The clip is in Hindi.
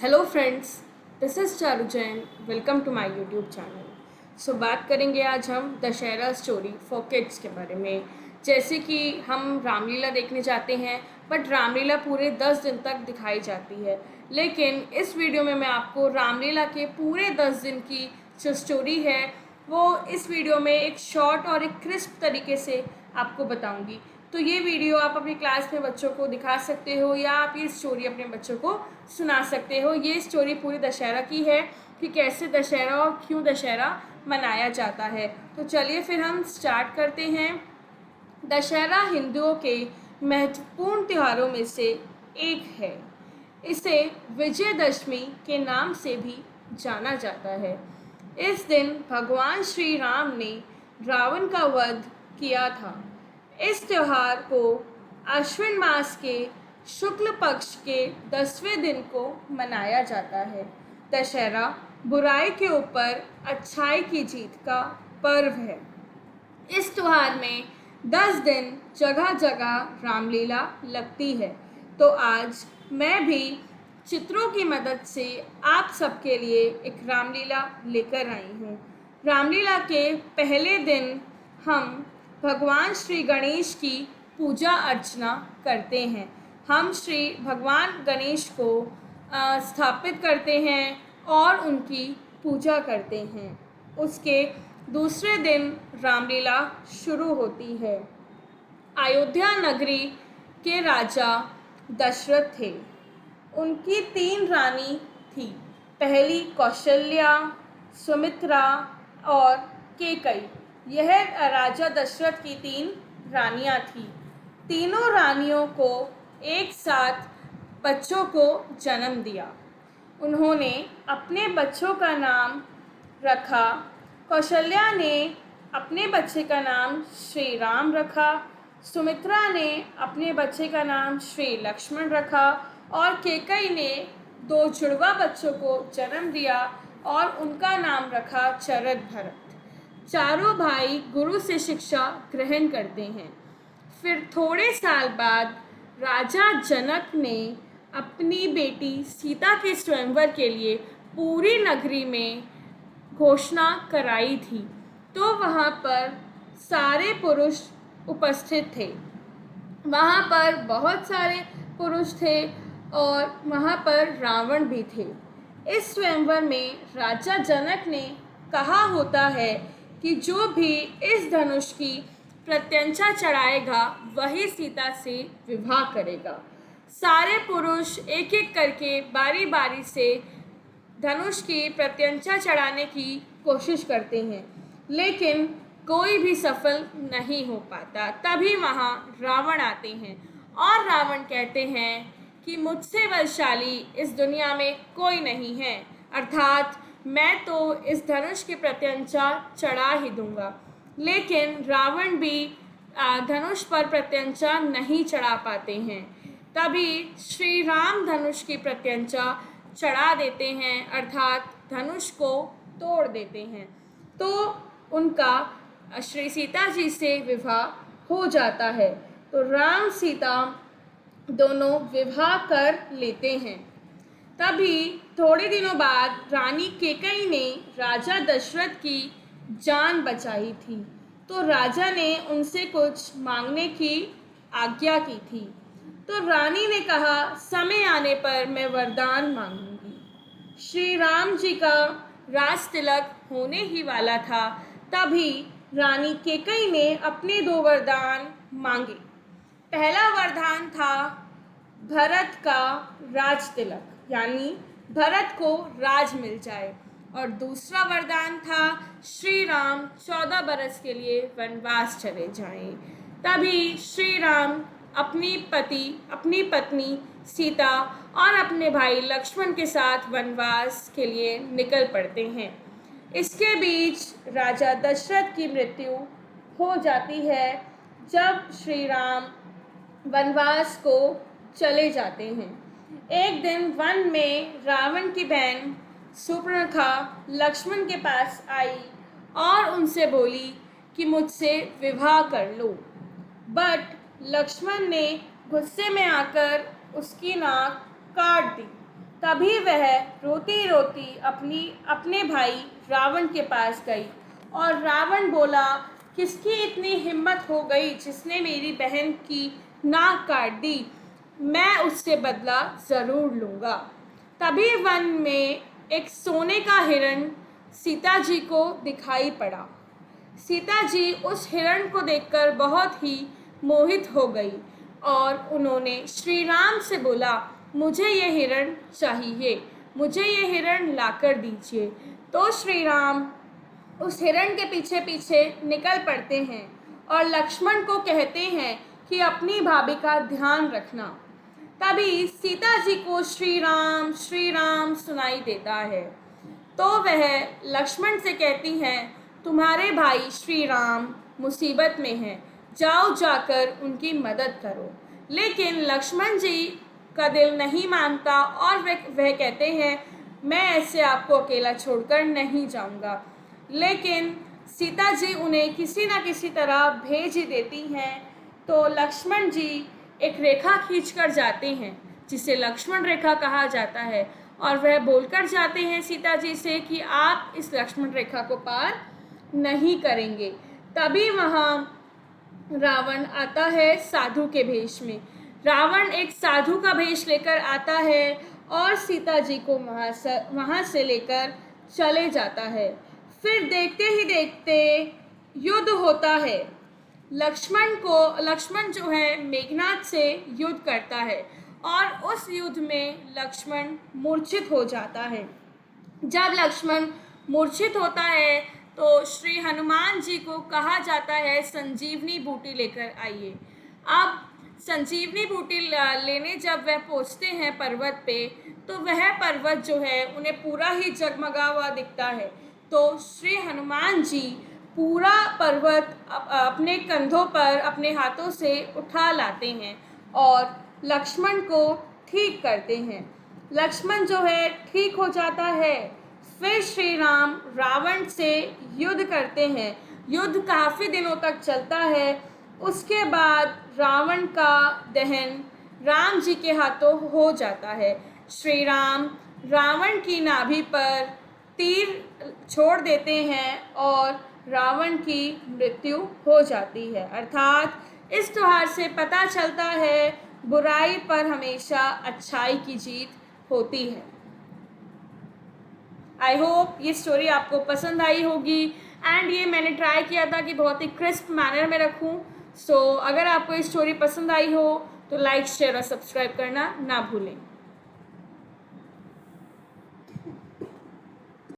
Hello friends, this is Charu Jain. Welcome to my YouTube channel. बात करेंगे आज हम दशहरा स्टोरी फॉर किड्स के बारे में। जैसे कि हम रामलीला देखने जाते हैं, बट रामलीला पूरे 10 दिन तक दिखाई जाती है। लेकिन इस वीडियो में मैं आपको रामलीला के पूरे 10 दिन की जो स्टोरी है वो इस वीडियो में एक शॉर्ट और एक क्रिस्प तरीके से आपको बताऊंगी। तो ये वीडियो आप अपनी क्लास में बच्चों को दिखा सकते हो या आप ये स्टोरी अपने बच्चों को सुना सकते हो। ये स्टोरी पूरी दशहरा की है कि कैसे दशहरा और क्यों दशहरा मनाया जाता है। तो चलिए फिर हम स्टार्ट करते हैं। दशहरा हिंदुओं के महत्वपूर्ण त्योहारों में से एक है। इसे विजयदशमी के नाम से भी जाना जाता है। इस दिन भगवान श्री राम ने रावण का वध किया था। इस त्योहार को आश्विन मास के शुक्ल पक्ष के 10वें दिन को मनाया जाता है। दशहरा बुराई के ऊपर अच्छाई की जीत का पर्व है। इस त्योहार में 10 दिन जगह जगह रामलीला लगती है। तो आज मैं भी चित्रों की मदद से आप सबके लिए एक रामलीला लेकर आई हूँ। रामलीला के पहले दिन हम भगवान श्री गणेश की पूजा अर्चना करते हैं। हम श्री भगवान गणेश को स्थापित करते हैं और उनकी पूजा करते हैं। उसके दूसरे दिन रामलीला शुरू होती है। अयोध्या नगरी के राजा दशरथ थे। उनकी 3 रानी थी। पहली कौशल्या, सुमित्रा और केकई। यह राजा दशरथ की 3 रानियां थीं। तीनों रानियों को एक साथ बच्चों को जन्म दिया। उन्होंने अपने बच्चों का नाम रखा। कौशल्या ने अपने बच्चे का नाम श्री राम रखा, सुमित्रा ने अपने बच्चे का नाम श्री लक्ष्मण रखा और केकई ने 2 जुड़वा बच्चों को जन्म दिया और उनका नाम रखा चरक भरत। चारों भाई गुरु से शिक्षा ग्रहण करते हैं। फिर थोड़े साल बाद राजा जनक ने अपनी बेटी सीता के स्वयंवर के लिए पूरी नगरी में घोषणा कराई थी। तो वहाँ पर सारे पुरुष उपस्थित थे। वहाँ पर बहुत सारे पुरुष थे और वहाँ पर रावण भी थे। इस स्वयंवर में राजा जनक ने कहा होता है कि जो भी इस धनुष की प्रत्यंचा चढ़ाएगा वही सीता से विवाह करेगा। सारे पुरुष एक एक करके बारी बारी से धनुष की प्रत्यंचा चढ़ाने की कोशिश करते हैं, लेकिन कोई भी सफल नहीं हो पाता। तभी वहाँ रावण आते हैं और रावण कहते हैं कि मुझसे बलशाली इस दुनिया में कोई नहीं है, अर्थात मैं तो इस धनुष की प्रत्यंचा चढ़ा ही दूंगा। लेकिन रावण भी धनुष पर प्रत्यंचा नहीं चढ़ा पाते हैं। तभी श्री राम धनुष की प्रत्यंचा चढ़ा देते हैं, अर्थात धनुष को तोड़ देते हैं। तो उनका श्री सीता जी से विवाह हो जाता है। तो राम सीता दोनों विवाह कर लेते हैं। तभी थोड़े दिनों बाद रानी केकई ने राजा दशरथ की जान बचाई थी। तो राजा ने उनसे कुछ मांगने की आज्ञा की थी। तो रानी ने कहा, समय आने पर मैं वरदान मांगूंगी। श्री राम जी का राज तिलक होने ही वाला था। तभी रानी केकई ने अपने 2 वरदान मांगे। पहला वरदान था भरत का राज तिलक, यानी भरत को राज मिल जाए, और दूसरा वरदान था श्री राम 14 बरस के लिए वनवास चले जाएं। तभी श्री राम अपनी पत्नी सीता और अपने भाई लक्ष्मण के साथ वनवास के लिए निकल पड़ते हैं। इसके बीच राजा दशरथ की मृत्यु हो जाती है जब श्री राम वनवास को चले जाते हैं। एक दिन वन में रावण की बहन सुपर्णखा लक्ष्मण के पास आई और उनसे बोली कि मुझसे विवाह कर लो। बट लक्ष्मण ने गुस्से में आकर उसकी नाक काट दी तभी वह रोती रोती अपने भाई रावण के पास गई और रावण बोला, किसकी इतनी हिम्मत हो गई जिसने मेरी बहन की नाक काट दी? मैं उससे बदला ज़रूर लूँगा। तभी वन में एक सोने का हिरण सीता जी को दिखाई पड़ा। सीता जी उस हिरण को देखकर बहुत ही मोहित हो गई और उन्होंने श्री राम से बोला, मुझे ये हिरण चाहिए, मुझे ये हिरण लाकर दीजिए। तो श्री राम उस हिरण के पीछे पीछे निकल पड़ते हैं और लक्ष्मण को कहते हैं कि अपनी भाभी का ध्यान रखना। तभी सीता जी को श्री राम सुनाई देता है। तो वह लक्ष्मण से कहती हैं, तुम्हारे भाई श्री राम मुसीबत में हैं, जाओ जाकर उनकी मदद करो। लेकिन लक्ष्मण जी का दिल नहीं मानता और वह कहते हैं, मैं ऐसे आपको अकेला छोड़कर नहीं जाऊंगा। लेकिन सीता जी उन्हें किसी न किसी तरह भेज ही देती हैं। तो लक्ष्मण जी एक रेखा खींचकर जाते हैं जिसे लक्ष्मण रेखा कहा जाता है और वह बोलकर जाते हैं सीता जी से कि आप इस लक्ष्मण रेखा को पार नहीं करेंगे। तभी वहाँ रावण आता है साधु के भेष में। रावण एक साधु का भेष लेकर आता है और सीता जी को वहाँ से लेकर चले जाता है। फिर देखते ही देखते युद्ध होता है। लक्ष्मण जो है मेघनाद से युद्ध करता है और उस युद्ध में लक्ष्मण मूर्छित हो जाता है। जब लक्ष्मण मूर्छित होता है तो श्री हनुमान जी को कहा जाता है, संजीवनी बूटी लेकर आइए। अब संजीवनी बूटी लेने जब वह पहुँचते हैं पर्वत पे, तो वह पर्वत जो है उन्हें पूरा ही जगमगा हुआ दिखता है। तो श्री हनुमान जी पूरा पर्वत अपने कंधों पर अपने हाथों से उठा लाते हैं और लक्ष्मण को ठीक करते हैं। लक्ष्मण जो है ठीक हो जाता है। फिर श्री राम रावण से युद्ध करते हैं। युद्ध काफ़ी दिनों तक चलता है। उसके बाद रावण का दहन राम जी के हाथों हो जाता है। श्री राम रावण की नाभि पर तीर छोड़ देते हैं और रावण की मृत्यु हो जाती है। अर्थात इस त्योहार से पता चलता है बुराई पर हमेशा अच्छाई की जीत होती है। आई होप ये स्टोरी आपको पसंद आई होगी एंड ये मैंने ट्राई किया था कि बहुत ही क्रिस्प मैनर में रखूं। सो अगर आपको ये स्टोरी पसंद आई हो तो लाइक, शेयर और सब्सक्राइब करना ना भूलें।